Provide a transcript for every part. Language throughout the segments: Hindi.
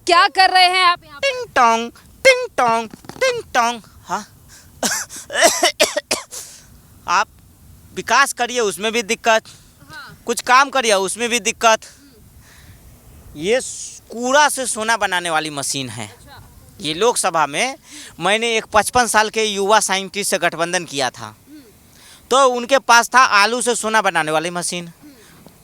क्या कर रहे हैं आप यहाँ पे? टिंग टोंग टिंग टोंग टिंग टोंग। हाँ आप विकास करिए उसमें भी दिक्कत, हाँ। कुछ काम करिए उसमें भी दिक्कत। ये कूड़ा से सोना बनाने वाली मशीन है। अच्छा। ये लोकसभा में मैंने एक 55 साल के युवा साइंटिस्ट से गठबंधन किया था, तो उनके पास था आलू से सोना बनाने वाली मशीन।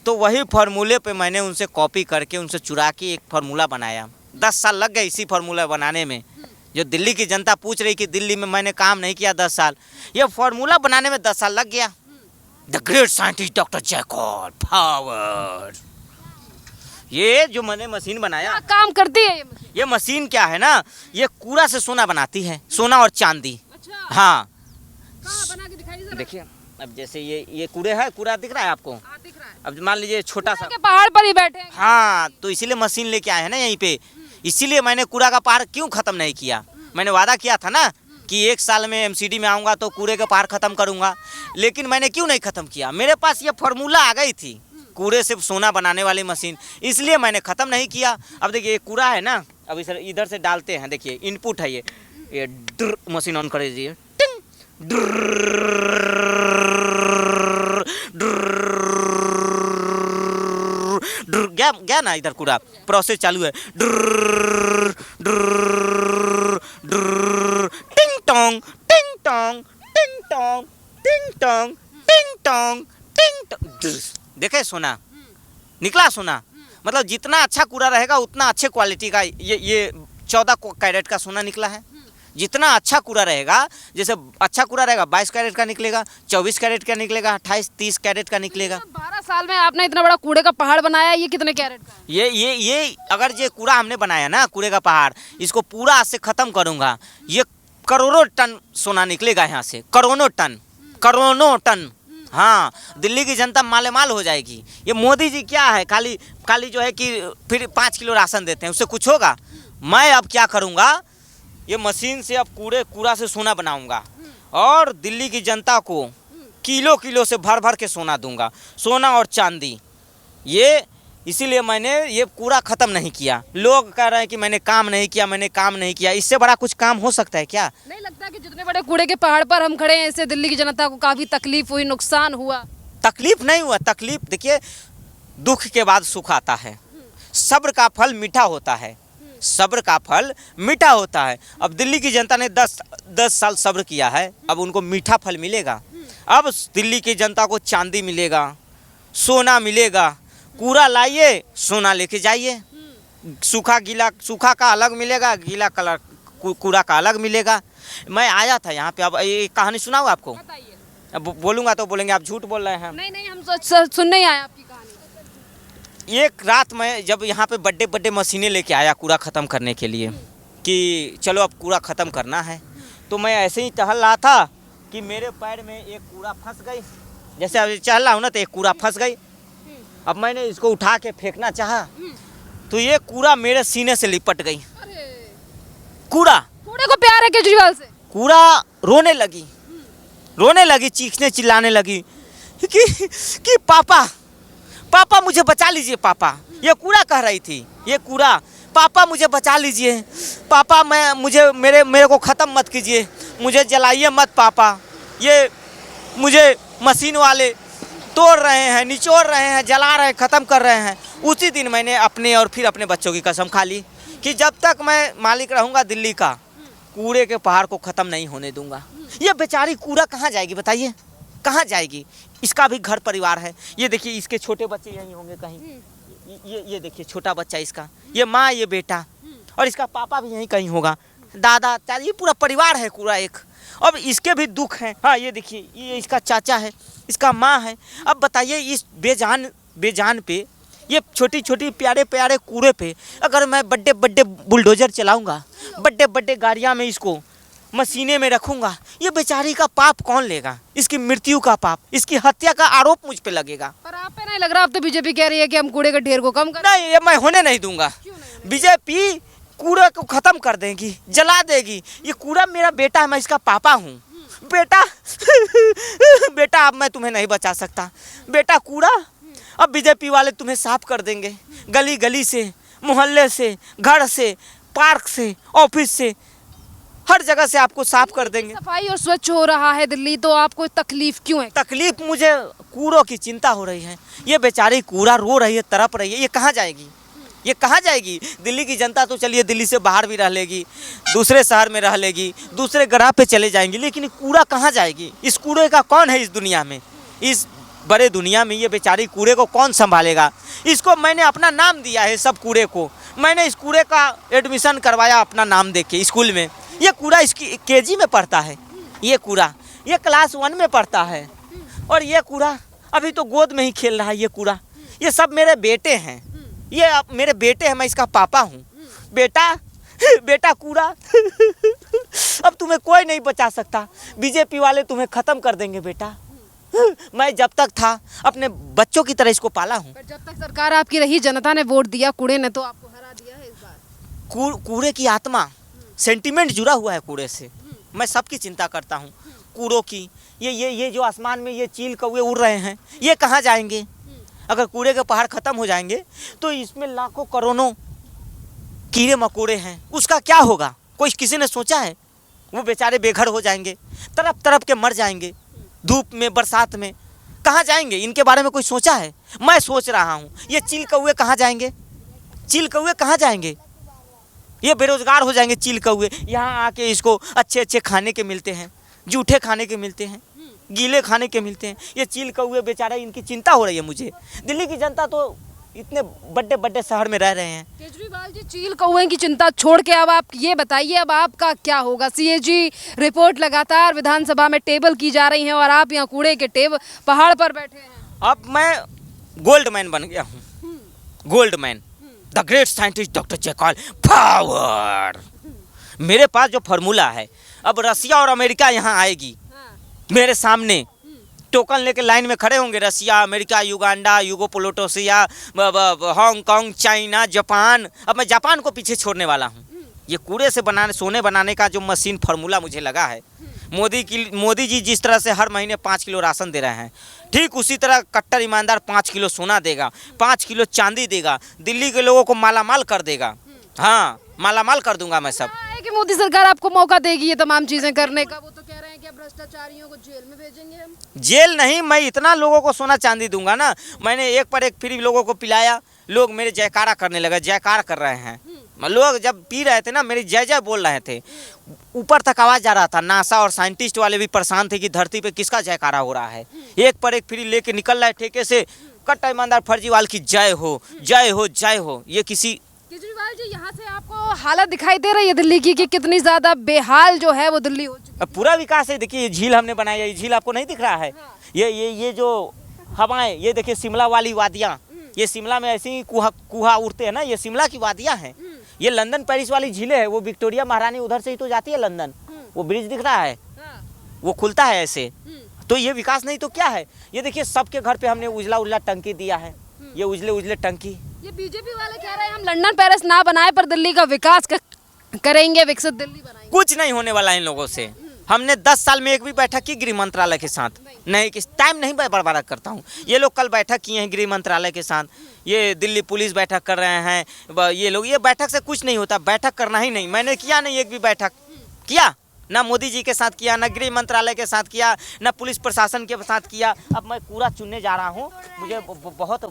तो वही फार्मूले पे मैंने उनसे कॉपी करके उनसे चुरा के एक फार्मूला बनाया। 10 साल लग गए इसी फार्मूला बनाने में। जो दिल्ली की जनता पूछ रही कि दिल्ली में मैंने काम नहीं किया 10 साल, ये फार्मूला बनाने में 10 साल लग गया। The great scientist doctor Jacob power. ये जो मैंने मशीन बनाया, क्या काम करती है ये मशीन? ये मशीन क्या है ना, ये कूड़ा से सोना बनाती है, सोना और चांदी। अच्छा। हाँ कहाँ बना के दिखाइए जरा। देखिए, अब जैसे ये कूड़े है, कूड़ा दिख रहा है आपको। हाँ, दिख रहा है। अब मान लीजिए छोटा सा, के पहाड़ पर ही बैठे हैं। हाँ तो इसीलिए मशीन लेके आए हैं ना यहीं पे। इसीलिए मैंने कूड़ा का पहाड़ क्यों ख़त्म नहीं किया। मैंने वादा किया था ना कि 1 साल में एमसीडी में आऊँगा तो कूड़े का पहाड़ ख़त्म करूँगा, लेकिन मैंने क्यों नहीं ख़त्म किया। मेरे पास ये फार्मूला आ गई थी, कूड़े से सोना बनाने वाली मशीन, इसलिए मैंने ख़त्म नहीं किया। अब देखिए ये कूड़ा है ना, अब इधर से डालते हैं, देखिए इनपुट है ये ड्र मशीन ऑन कर दीजिए। गया ना, इधर कूड़ा प्रोसेस चालू है। टिंग टोंग टिंग टोंग टिंग टोंग टिंग टोंग टिंग टोंग टिंग टोंग। देखे सोना निकला सोना। मतलब जितना अच्छा कूड़ा रहेगा उतना अच्छे क्वालिटी का ये 14 कैरेट का सोना निकला है। जितना अच्छा कूड़ा रहेगा, जैसे अच्छा कूड़ा रहेगा 22 कैरेट का निकलेगा, 24 कैरेट का निकलेगा, 28-30 कैरेट का निकलेगा। 12 साल में आपने इतना बड़ा कूड़े का पहाड़ बनाया, ये कितने कैरेट का है? ये अगर ये कूड़ा हमने बनाया ना, कूड़े का पहाड़, इसको पूरा आज से ख़त्म करूँगा, ये करोड़ों टन सोना निकलेगा यहाँ से, करोड़ों टन। हाँ, दिल्ली की जनता माले माल हो जाएगी। ये मोदी जी क्या है, खाली जो है कि फिर 5 किलो राशन देते हैं, उससे कुछ होगा। मैं अब क्या करूँगा, ये मशीन से अब कूड़ा से सोना बनाऊंगा और दिल्ली की जनता को किलो से भर के सोना दूंगा, सोना और चांदी। ये इसीलिए मैंने ये कूड़ा ख़त्म नहीं किया। लोग कह रहे हैं कि मैंने काम नहीं किया, इससे बड़ा कुछ काम हो सकता है क्या। नहीं लगता कि जितने बड़े कूड़े के पहाड़ पर हम खड़े हैं, इससे दिल्ली की जनता को काफी तकलीफ हुई, नुकसान हुआ? तकलीफ नहीं हुआ। तकलीफ देखिए, दुख के बाद सुख आता है। सब्र का फल मीठा होता है, सब्र का फल मीठा होता है। अब दिल्ली की जनता ने 10 साल सब्र किया है, अब उनको मीठा फल मिलेगा। अब दिल्ली की जनता को चांदी मिलेगा, सोना मिलेगा। कूड़ा लाइए, सोना लेके जाइए। सूखा का अलग मिलेगा, गीला कलर कूड़ा का अलग मिलेगा। मैं आया था यहाँ पे, अब ये कहानी सुनाऊँ आपको। अब बोलूँगा तो बोलेंगे आप झूठ बोल रहे हैं। नहीं, हम सुनने ही आए आपकी कहानी। एक रात मैं जब यहाँ पे बड़े मशीनें लेके आया कूड़ा ख़त्म करने के लिए कि चलो अब कूड़ा ख़त्म करना है, तो मैं ऐसे ही टहल रहा था कि मेरे पैर में एक कूड़ा फंस गई। जैसे अब चल रहा हूँ ना, तो एक कूड़ा फंस गई। अब मैंने इसको उठा के फेंकना चाहा तो ये कूड़ा मेरे सीने से लिपट गई। कूड़े को प्यार है केजरीवाल से? कूड़ा रोने लगी, चीखने चिल्लाने लगी कि पापा मुझे बचा लीजिए पापा। ये कूड़ा कह रही थी, ये कूड़ा, पापा मुझे बचा लीजिए पापा, मेरे को ख़त्म मत कीजिए, मुझे जलाइए मत पापा। ये मुझे मशीन वाले तोड़ रहे हैं, निचोड़ रहे हैं, जला रहे हैं, ख़त्म कर रहे हैं। उसी दिन मैंने अपने और फिर अपने बच्चों की कसम खा ली कि जब तक मैं मालिक रहूँगा दिल्ली का, कूड़े के पहाड़ को ख़त्म नहीं होने दूंगा। ये बेचारी कूड़ा कहाँ जाएगी बताइए, कहाँ जाएगी। इसका भी घर परिवार है। ये देखिए, इसके छोटे बच्चे यहीं होंगे कहीं। ये देखिए छोटा बच्चा इसका, ये माँ ये बेटा, और इसका पापा भी यहीं कहीं होगा, दादा चाचा, ये पूरा परिवार है कूड़ा एक। अब इसके भी दुख हैं। हाँ ये देखिए, ये इसका चाचा है, इसका माँ है। अब बताइए इस बेजान पे, ये छोटी प्यारे कूड़े पे अगर मैं बड़े बुलडोजर चलाऊंगा, बड़े गाड़ियाँ में इसको मशीने में रखूंगा, ये बेचारी का पाप कौन लेगा। इसकी मृत्यु का पाप, इसकी हत्या का आरोप मुझ पे लगेगा। पर आप पे नहीं लग रहा? अब तो बीजेपी कह रही है कि हम कूड़े के ढेर को कम करें। नहीं, ये मैं होने नहीं दूंगा। बीजेपी कूड़े को ख़त्म कर देगी, जला देगी। ये कूड़ा मेरा बेटा है, मैं इसका पापा हूँ। बेटा अब मैं तुम्हें नहीं बचा सकता। बेटा कूड़ा अब बीजेपी वाले तुम्हें साफ कर देंगे, गली से मोहल्ले से, घर से, पार्क से, ऑफिस से, हर जगह से आपको साफ कर देंगे। सफाई और स्वच्छ हो रहा है दिल्ली, तो आपको तकलीफ क्यों है? तकलीफ मुझे कूड़ों की चिंता हो रही है। ये बेचारी कूड़ा रो रही है, तड़प रही है, ये कहाँ जाएगी? ये कहाँ जाएगी? दिल्ली की जनता तो चलिए दिल्ली से बाहर भी रह लेगी, दूसरे शहर में रह लेगी, दूसरे ग्रह पे चले जाएंगे, लेकिन कूड़ा कहाँ जाएगी? इस कूड़े का कौन है इस दुनिया में? इस बड़े दुनिया में ये बेचारी कूड़े को कौन संभालेगा? इसको मैंने अपना नाम दिया है, सब कूड़े को मैंने इस कूड़े का एडमिशन करवाया अपना नाम दे के स्कूल में। ये कूड़ा इसकी केजी में पढ़ता है, ये कूड़ा ये क्लास 1 में पढ़ता है, और ये कूड़ा अभी तो गोद में ही खेल रहा है। ये कूड़ा ये सब मेरे बेटे हैं, ये मेरे बेटे हैं, मैं इसका पापा हूँ। बेटा बेटा कूड़ा अब तुम्हें कोई नहीं बचा सकता, बीजेपी वाले तुम्हें ख़त्म कर देंगे बेटा। मैं जब तक था अपने बच्चों की तरह इसको पाला हूँ। पर जब तक सरकार आपकी रही, जनता ने वोट दिया, कूड़े ने तो आपको हरा दिया है इस बार। कूड़े की आत्मा, सेंटिमेंट जुड़ा हुआ है कूड़े से। मैं सबकी चिंता करता हूँ, कूड़ों की। ये जो आसमान में ये चील कौवे उड़ रहे हैं, ये कहाँ जाएंगे? अगर कूड़े के पहाड़ ख़त्म हो जाएंगे तो इसमें लाखों करोड़ों कीड़े मकोड़े हैं, उसका क्या होगा? कोई किसी ने सोचा है? वो बेचारे बेघर हो जाएंगे, तड़प तड़प के मर जाएंगे धूप में, बरसात में। कहाँ जाएंगे? इनके बारे में कोई सोचा है? मैं सोच रहा हूँ, ये चील कौवे कहाँ जाएंगे? चील कौवे कहाँ जाएंगे? ये बेरोजगार हो जाएंगे चील कौवे। यहाँ आके इसको अच्छे अच्छे खाने के मिलते हैं, जूठे खाने के मिलते हैं, गीले खाने के मिलते हैं। ये चील कौवे बेचारे, इनकी चिंता हो रही है मुझे। दिल्ली की जनता तो इतने बड़े बड़े शहर में रह रहे हैं। केजरीवाल जी, चील कौवे की चिंता छोड़ के अब आप ये बताइए, अब आपका क्या होगा? सीएजी रिपोर्ट लगातार विधानसभा में टेबल की जा रही है और आप यहाँ कूड़े के पहाड़ पर बैठे हैं। अब मैं गोल्ड मैन बन गया हूँ, gold man, the great scientist doctor Jaikal power. मेरे पास जो फार्मूला है, अब रसिया और अमेरिका यहाँ आएगी मेरे सामने, टोकन लेके लाइन में खड़े होंगे। रसिया, अमेरिका, युगांडा, यूगोपोलोटोसिया, हांगकांग, चाइना, जापान। अब मैं जापान को पीछे छोड़ने वाला हूँ। ये कूड़े से सोने बनाने का जो मशीन फार्मूला मुझे लगा है, मोदी जी जिस तरह से हर महीने 5 किलो राशन दे रहे हैं, ठीक उसी तरह कट्टर ईमानदार 5 किलो सोना देगा, 5 किलो चांदी देगा, दिल्ली के लोगों को मालामाल कर देगा। हाँ, मालामाल कर दूंगा मैं सब। है कि मोदी सरकार आपको मौका देगी ये तमाम चीजें करने का? वो तो कह रहे हैं कि भ्रष्टाचारियों को जेल में भेजेंगे हम। जेल नहीं, मैं इतना लोगों को सोना चांदी दूंगा ना। मैंने एक पर एक फ्री लोगों को पिलाया, लोग मेरे जयकारा करने लगे, जयकार कर रहे हैं। लोग जब पी रहे थे ना, मेरी जय जय बोल रहे थे, ऊपर तक आवाज जा रहा था। नासा और साइंटिस्ट वाले भी परेशान थे कि धरती पे किसका जयकारा हो रहा है। एक पर एक फ्री लेके निकल रहे ठेके से, कट्टर ईमानदार फर्जीवाल की जय हो, जय हो, जय हो। ये किसी केजरीवाल जी, यहाँ से आपको हालत दिखाई दे रही है दिल्ली की कि कितनी ज्यादा बेहाल जो है वो दिल्ली हो चुकी है। पूरा विकास है। देखिए ये झील हमने बनाई है, ये झील आपको नहीं दिख रहा है? ये जो हवाएं, ये देखिए शिमला वाली वादियाँ, ये शिमला में ऐसे ही कुहा उड़ते हैं ना, ये शिमला की वादियाँ हैं। ये लंदन पेरिस वाली झीलें है, वो विक्टोरिया महारानी उधर से ही तो जाती है लंदन। वो ब्रिज दिख रहा है, वो खुलता है ऐसे। तो ये विकास नहीं तो क्या है? ये देखिए सबके घर पे हमने उजला उजला टंकी दिया है, ये उजले उजले टंकी। ये बीजेपी वाले कह रहे हैं हम लंदन पेरिस ना बनाए पर दिल्ली का विकास करेंगे, विकसित दिल्ली बनाएंगे। कुछ नहीं होने वाला इन लोगों से। हमने 10 साल में एक भी बैठक की गृह मंत्रालय के साथ नहीं, किस टाइम नहीं बर्बाद करता हूँ। ये लोग कल बैठक किए हैं गृह मंत्रालय के साथ, ये दिल्ली पुलिस बैठक कर रहे हैं। ये लोग, ये बैठक से कुछ नहीं होता, बैठक करना ही नहीं। मैंने किया नहीं एक भी बैठक, किया ना मोदी जी के साथ किया, ना गृह मंत्रालय के साथ किया, ना पुलिस प्रशासन के साथ किया। अब मैं कूड़ा चुनने जा रहा हूँ, मुझे बहुत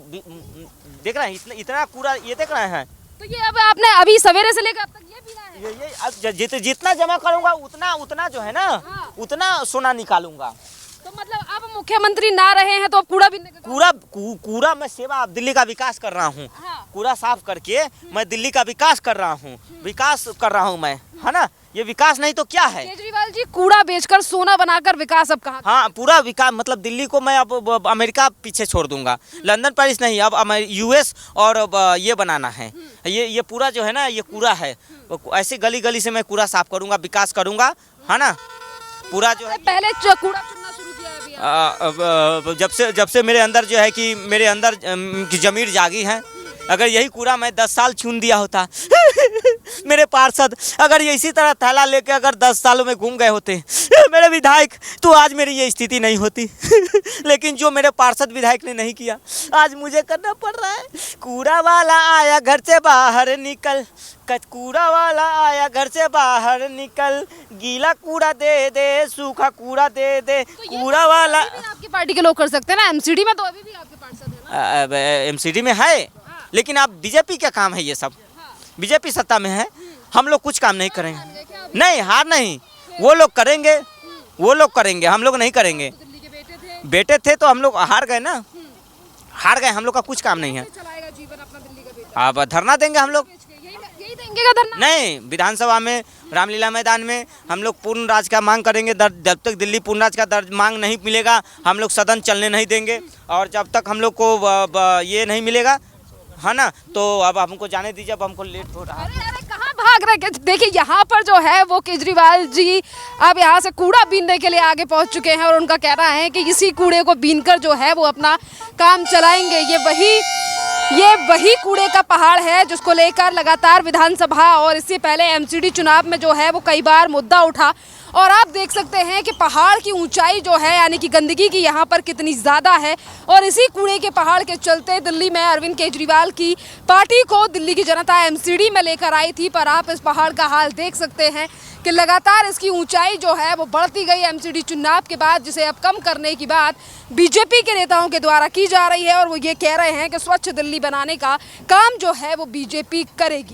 देख रहे हैं इतना कूड़ा, ये देख रहे हैं। तो ये अब आपने अभी सवेरे से लेकर अब तक ये भी रहा है? ये अब जितना जमा करूंगा उतना जो है ना, उतना सोना निकालूंगा। तो मतलब अब मुख्यमंत्री ना रहे हैं तो अब कूड़ा भी कूड़ा मैं सेवा, दिल्ली का विकास कर रहा हूँ। कूड़ा साफ करके मैं दिल्ली का विकास कर रहा हूँ, विकास कर रहा हूँ मैं, है ना। ये विकास नहीं तो क्या है? केजरीवाल जी, कूड़ा बेचकर सोना बनाकर विकास अब कहाँ? हाँ, पूरा विकास, मतलब दिल्ली को मैं अब अमेरिका पीछे छोड़ दूंगा, लंदन पेरिस नहीं, अब यूएस और अब ये बनाना है। ये पूरा जो है ना, ये कूड़ा है, ऐसे गली गली से मैं कूड़ा साफ करूंगा, विकास करूंगा, है ना। पूरा जो है, पहले कूड़ा चुनना शुरू किया है अभी? जब से मेरे अंदर जो है कि मेरे अंदर की जमीर जागी है। अगर यही कूड़ा मैं 10 साल चुन दिया होता मेरे पार्षद अगर ये इसी तरह थैला लेके अगर 10 सालों में घूम गए होते, मेरे विधायक, तो आज मेरी ये स्थिति नहीं होती। लेकिन जो मेरे पार्षद विधायक ने नहीं किया, आज मुझे करना पड़ रहा है। कूड़ा वाला आया घर से बाहर निकल, कूड़ा वाला आया घर से बाहर निकल, गीला कूड़ा दे दे, सूखा कूड़ा दे दे, कूड़ा वाला। आपकी पार्टी के लोग कर सकते हैं ना, एमसीडी में तो अभी भी आपके पार्षद है ना। एमसीडी में है, लेकिन अब बीजेपी का काम है ये सब। बीजेपी सत्ता में है, हम लोग कुछ काम नहीं करेंगे। नहीं, हार नहीं, वो लोग करेंगे, वो लोग करेंगे, हम लोग नहीं करेंगे। दिल्ली के बेटे थे तो हम लोग हार गए ना, हार गए, हम लोग का कुछ काम नहीं है। चलाएगा जीवन अपना दिल्ली का बेटा, अब धरना देंगे हम लोग। यही देंगे का धरना? नहीं, विधानसभा में, रामलीला मैदान में हम लोग पूर्ण राज का मांग करेंगे। जब तक दिल्ली पूर्ण राज का मांग नहीं मिलेगा, हम लोग सदन चलने नहीं देंगे। और जब तक हम लोग को ये नहीं मिलेगा, है ना, तो अब हमको जाने दीजिए, अब हमको लेट हो रहा है। अरे कहाँ भाग रहे? देखिए यहाँ पर जो है वो केजरीवाल जी अब यहाँ से कूड़ा बीनने के लिए आगे पहुँच चुके हैं और उनका कहना है कि इसी कूड़े को बीनकर जो है वो अपना काम चलाएंगे। ये वही कूड़े का पहाड़ है जिसको लेकर लगातार विधानसभा और इससे पहले एमसीडी चुनाव में जो है वो कई बार मुद्दा उठा। और आप देख सकते हैं कि पहाड़ की ऊंचाई जो है, यानी कि गंदगी की यहाँ पर कितनी ज़्यादा है। और इसी कूड़े के पहाड़ के चलते दिल्ली में अरविंद केजरीवाल की पार्टी को दिल्ली की जनता एमसीडी में लेकर आई थी। पर आप इस पहाड़ का हाल देख सकते हैं कि लगातार इसकी ऊंचाई जो है वो बढ़ती गई एमसीडी चुनाव के बाद, जिसे अब कम करने की बात बीजेपी के नेताओं के द्वारा की जा रही है। और वो ये कह रहे हैं कि स्वच्छ दिल्ली बनाने का काम जो है वो बीजेपी करेगी।